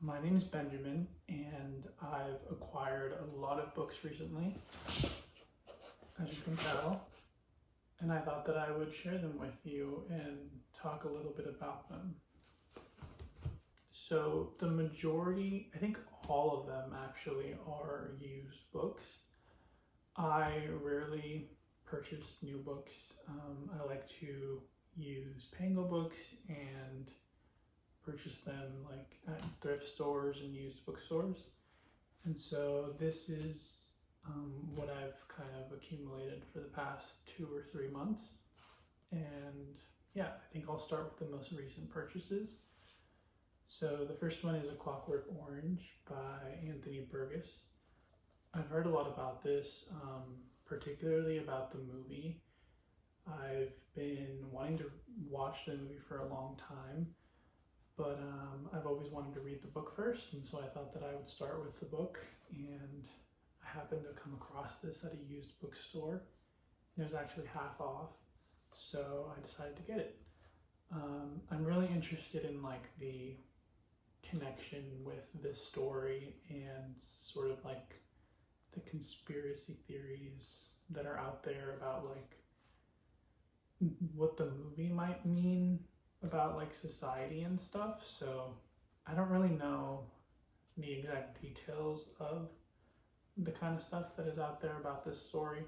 My name is Benjamin, and I've acquired a lot of books recently, as you can tell, and I thought that I would share them with you and talk a little bit about them. So, the majority, I think all of them actually, are used books. I rarely purchase new books. I like to use Pango books and purchase them like at thrift stores and used bookstores. And so this is what I've kind of accumulated for the past 2 or 3 months. And yeah, I think I'll start with the most recent purchases. So the first one is A Clockwork Orange by Anthony Burgess. I've heard a lot about this, particularly about the movie. I've been wanting to watch the movie for a long time, but I've always wanted to read the book first, and so I thought that I would start with the book, and I happened to come across this at a used bookstore, and it was actually half off, so I decided to get it. I'm really interested in like the connection with this story and sort of like the conspiracy theories that are out there about like what the movie might mean about like society and stuff. So I don't really know the exact details of the kind of stuff that is out there about this story,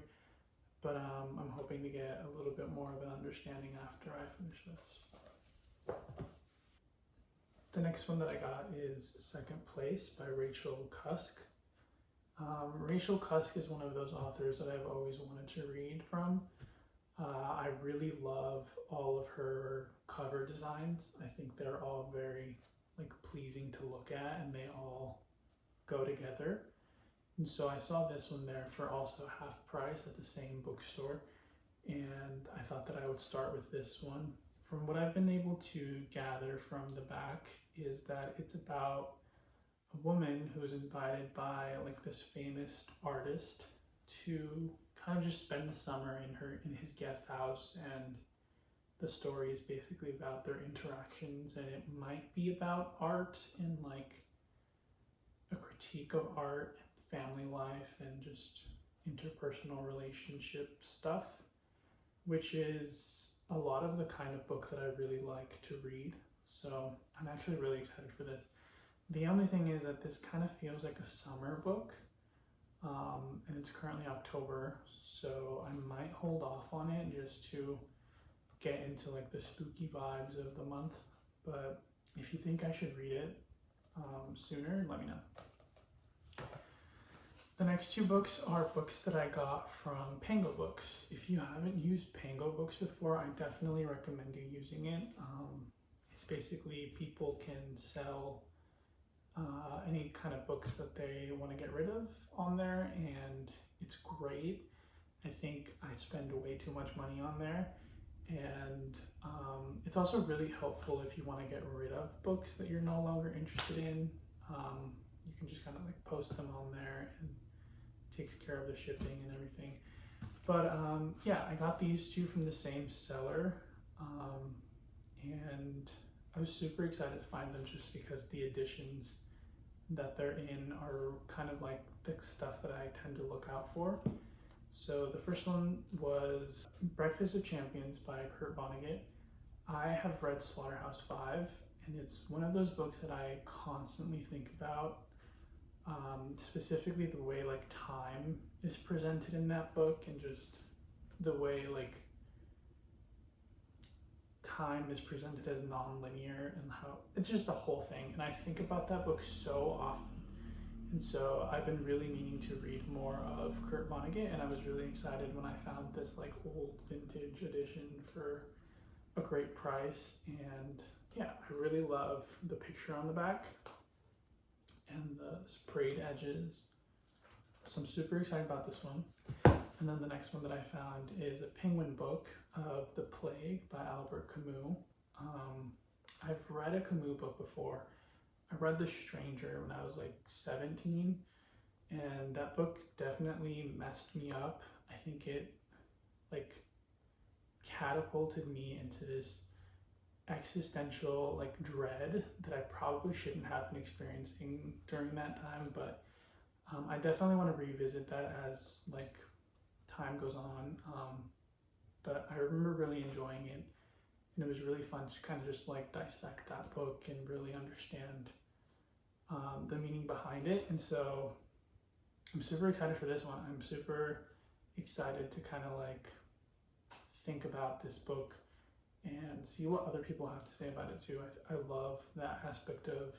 but I'm hoping to get a little bit more of an understanding after I finish this. The next one that I got is Second Place by Rachel Cusk. Rachel Cusk is one of those authors that I've always wanted to read from. I really love all of her cover designs. I think they're all very like pleasing to look at, and they all go together. And so I saw this one there for also half price at the same bookstore, and I thought that I would start with this one. From what I've been able to gather from the back is that it's about a woman who is invited by like this famous artist to kind of just spend the summer in his guest house, and the story is basically about their interactions, and it might be about art and like a critique of art, family life, and just interpersonal relationship stuff, which is a lot of the kind of book that I really like to read. So I'm actually really excited for this. The only thing is that this kind of feels like a summer book, and it's currently October, so I might hold off on it just to get into like the spooky vibes of the month. But if you think I should read it sooner, let me know. The next two books are books that I got from Pango Books. If you haven't used Pango Books before, I definitely recommend you using it. It's basically people can sell any kind of books that they want to get rid of on there, and it's great. I think I spend way too much money on there, and it's also really helpful if you want to get rid of books that you're no longer interested in. You can just kind of like post them on there, and it takes care of the shipping and everything. But yeah, I got these two from the same seller, and I was super excited to find them just because the editions that they're in are kind of like the stuff that I tend to look out for. So the first one was Breakfast of Champions by Kurt Vonnegut. I have read Slaughterhouse-Five, and it's one of those books that I constantly think about, specifically the way like time is presented in that book, and just the way like time is presented as non-linear, and how it's just the whole thing. And I think about that book so often, and so I've been really meaning to read more of Kurt Vonnegut, and I was really excited when I found this like old vintage edition for a great price. And yeah, I really love the picture on the back and the sprayed edges, so I'm super excited about this one. And then the next one that I found is a Penguin book of The Plague by Albert Camus. I've read a Camus book before. I read The Stranger when I was like 17, and that book definitely messed me up. I think it like catapulted me into this existential like dread that I probably shouldn't have been experiencing during that time, but I definitely want to revisit that as like time goes on. But I remember really enjoying it, and it was really fun to kind of just like dissect that book and really understand the meaning behind it. And so I'm super excited for this one. I'm super excited to kind of like think about this book and see what other people have to say about it too. I love that aspect of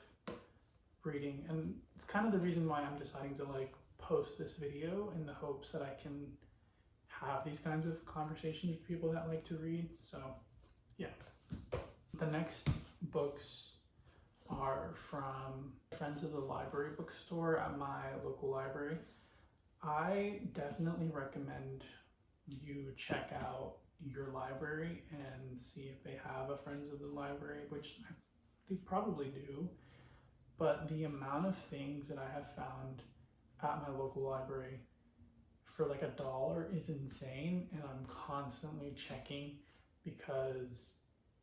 reading, and it's kind of the reason why I'm deciding to like post this video, in the hopes that I can have these kinds of conversations with people that like to read. So yeah. The next books are from Friends of the Library bookstore at my local library. I definitely recommend you check out your library and see if they have a Friends of the Library, which they probably do. But the amount of things that I have found at my local library for like $1 is insane, and I'm constantly checking because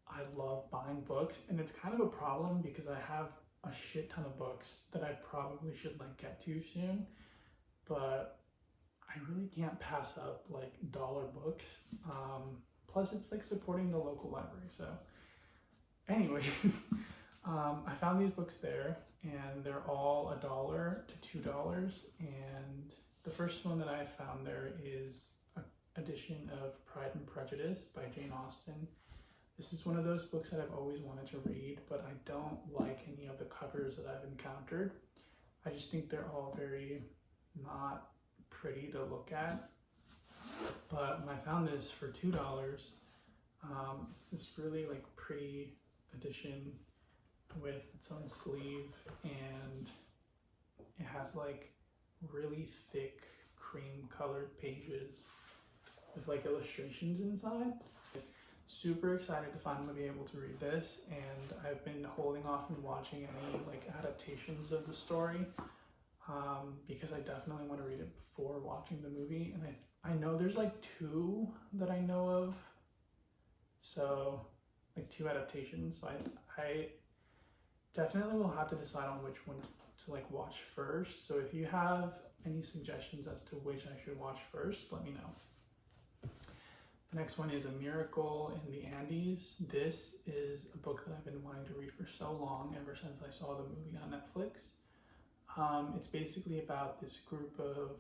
I love buying books, and it's kind of a problem because I have a shit ton of books that I probably should like get to soon, but I really can't pass up like dollar books. Plus it's like supporting the local library. So anyways, I found these books there, and they're all $1 to $2. And the first one that I found there is an edition of Pride and Prejudice by Jane Austen. This is one of those books that I've always wanted to read, but I don't like any of the covers that I've encountered. I just think they're all very not pretty to look at. But when I found this for $2, it's this really like pretty edition with its own sleeve, and it has like really thick cream colored pages with like illustrations inside. Super excited to finally be able to read this, and I've been holding off and watching any like adaptations of the story because I definitely want to read it before watching the movie. And I know there's like 2 that I know of, so like 2 adaptations. So I definitely will have to decide on which one to like watch first. So if you have any suggestions as to which I should watch first, let me know. The next one is A Miracle in the Andes. This is a book that I've been wanting to read for so long, ever since I saw the movie on Netflix. It's basically about this group of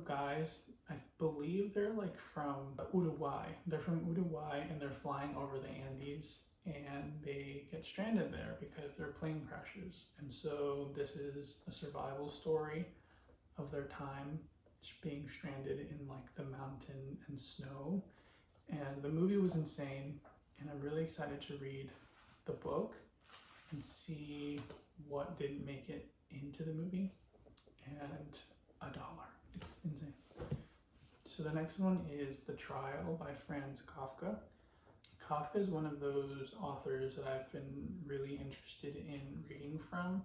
guys. I believe they're like from Uruguay. They're from Uruguay, and they're flying over the Andes, and they get stranded there because their plane crashes. And so this is a survival story of their time being stranded in like the mountain and snow. And the movie was insane, and I'm really excited to read the book and see what didn't make it into the movie. And $1, it's insane. So the next one is The Trial by Franz Kafka. Kafka is one of those authors that I've been really interested in reading from,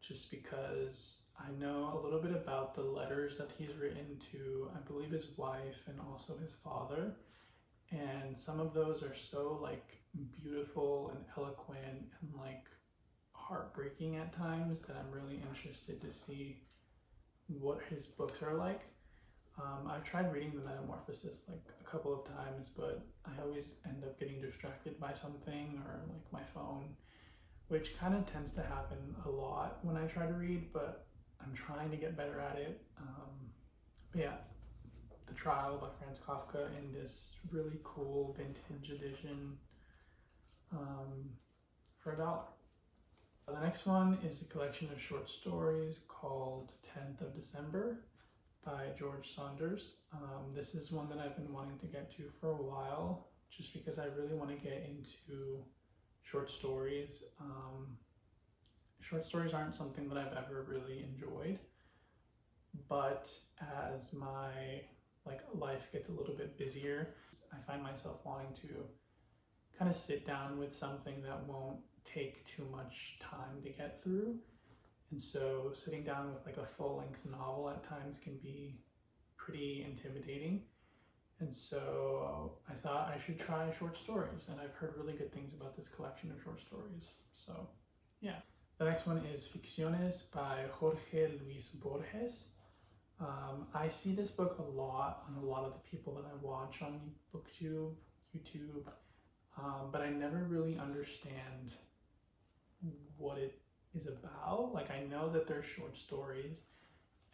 just because I know a little bit about the letters that he's written to, I believe, his wife and also his father. And some of those are so like beautiful and eloquent and like heartbreaking at times that I'm really interested to see what his books are like. I've tried reading The Metamorphosis like a couple of times, but I always end up getting distracted by something, or like my phone, which kind of tends to happen a lot when I try to read, but I'm trying to get better at it. But yeah, The Trial by Franz Kafka in this really cool vintage edition for $1. The next one is a collection of short stories called 10th of December by George Saunders. This is one that I've been wanting to get to for a while, just because I really want to get into short stories. Short stories aren't something that I've ever really enjoyed, but as my life gets a little bit busier, I find myself wanting to kind of sit down with something that won't take too much time to get through. And so sitting down with like a full-length novel at times can be pretty intimidating. And so I thought I should try short stories, and I've heard really good things about this collection of short stories. So yeah. The next one is Ficciones by Jorge Luis Borges. I see this book a lot on a lot of the people that I watch on BookTube, YouTube, but I never really understand what it is about. Like, I know that they're short stories,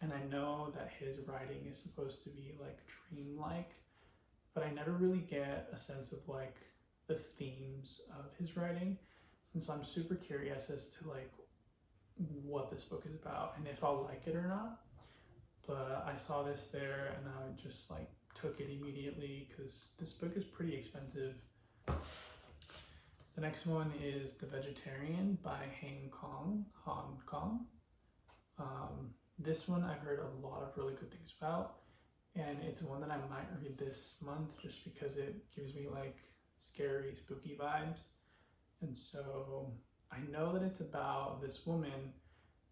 and I know that his writing is supposed to be like dreamlike, but I never really get a sense of like the themes of his writing. And so I'm super curious as to like what this book is about and if I'll like it or not. But I saw this there and I just like took it immediately because this book is pretty expensive. The next one is The Vegetarian by Hong Kong. This one I've heard a lot of really good things about, and it's one that I might read this month just because it gives me like scary, spooky vibes. And so I know that it's about this woman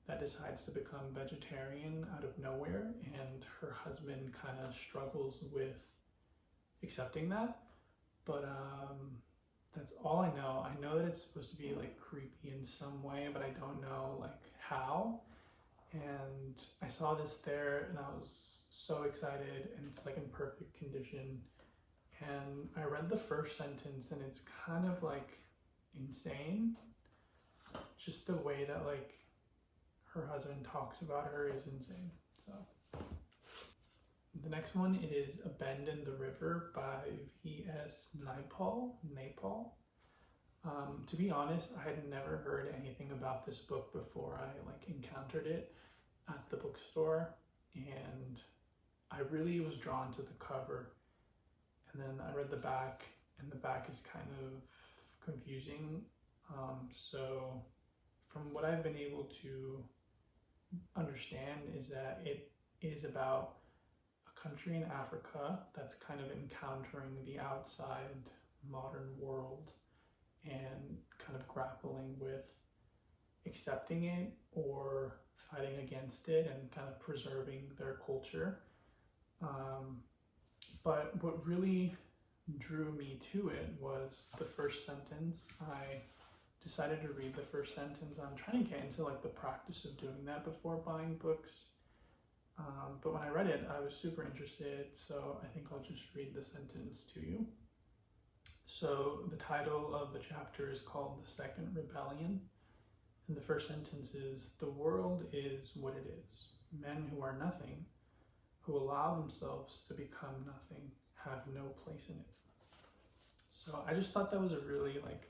that decides to become vegetarian out of nowhere, and her husband kind of struggles with accepting that. But that's all I know. I know that it's supposed to be like creepy in some way, but I don't know like how. And I saw this there and I was so excited, and it's like in perfect condition. And I read the first sentence and it's kind of like insane. Just the way that like her husband talks about her is insane. So the next one is Abandon the River by V.S. Naipaul. To be honest, I had never heard anything about this book before I like encountered it at the bookstore, and I really was drawn to the cover. And then I read the back, and the back is kind of confusing. So from what I've been able to understand is that it is about a country in Africa that's kind of encountering the outside modern world and kind of grappling with accepting it or fighting against it and kind of preserving their culture. But what really drew me to it was the first sentence. I decided to read the first sentence. I'm trying to get into like the practice of doing that before buying books. But when I read it, I was super interested, so I think I'll just read the sentence to you. So the title of the chapter is called The Second Rebellion. And the first sentence is, "The world is what it is. Men who are nothing, who allow themselves to become nothing, have no place in it." So I just thought that was a really like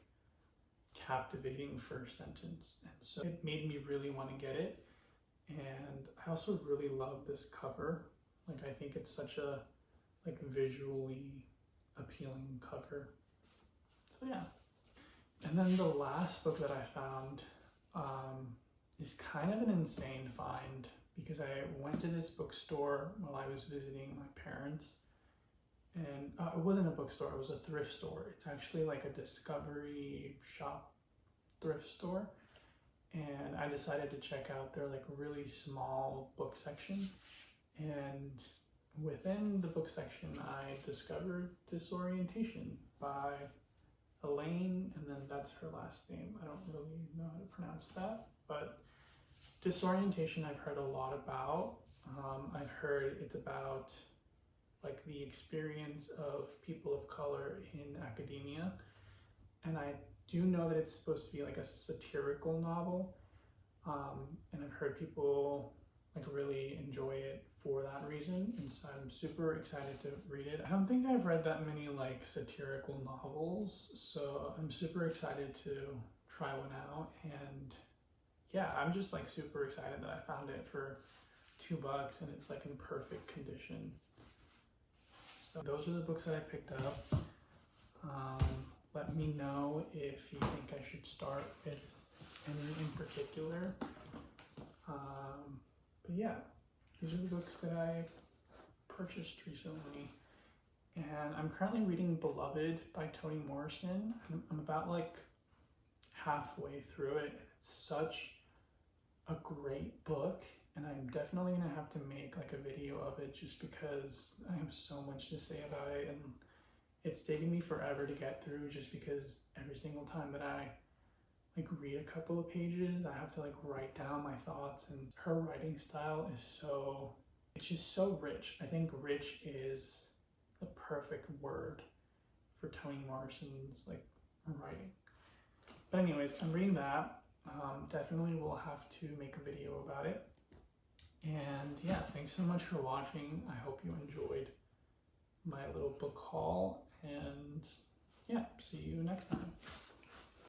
captivating first sentence. And so it made me really want to get it. And I also really love this cover. Like, I think it's such a like visually appealing cover. So yeah. And then the last book that I found is kind of an insane find, because I went to this bookstore while I was visiting my parents, and it wasn't a bookstore, it was a thrift store. It's actually like a discovery shop thrift store, and I decided to check out their like really small book section. And within the book section, I discovered Disorientation by Elaine, and then that's her last name. I don't really know how to pronounce that, but Disorientation I've heard a lot about. I've heard it's about like the experience of people of color in academia, and I do know that it's supposed to be like a satirical novel, and I've heard people like really enjoy it for that reason, and so I'm super excited to read it. I don't think I've read that many like satirical novels, so I'm super excited to try one out. And yeah, I'm just like super excited that I found it for $2 and it's like in perfect condition. So those are the books that I picked up. Let me know if you think I should start with any in particular. But yeah, these are the books that I purchased recently. And I'm currently reading Beloved by Toni Morrison. I'm about like halfway through it. It's such a great book, and I'm definitely gonna have to make like a video of it just because I have so much to say about it, and it's taken me forever to get through just because every single time that I like read a couple of pages, I have to like write down my thoughts, and her writing style is so, it's just so rich. I think rich is the perfect word for Toni Morrison's like writing. But anyways, I'm reading that. Definitely will have to make a video about it. And yeah, thanks so much for watching. I hope you enjoyed my little book haul, and yeah, see you next time.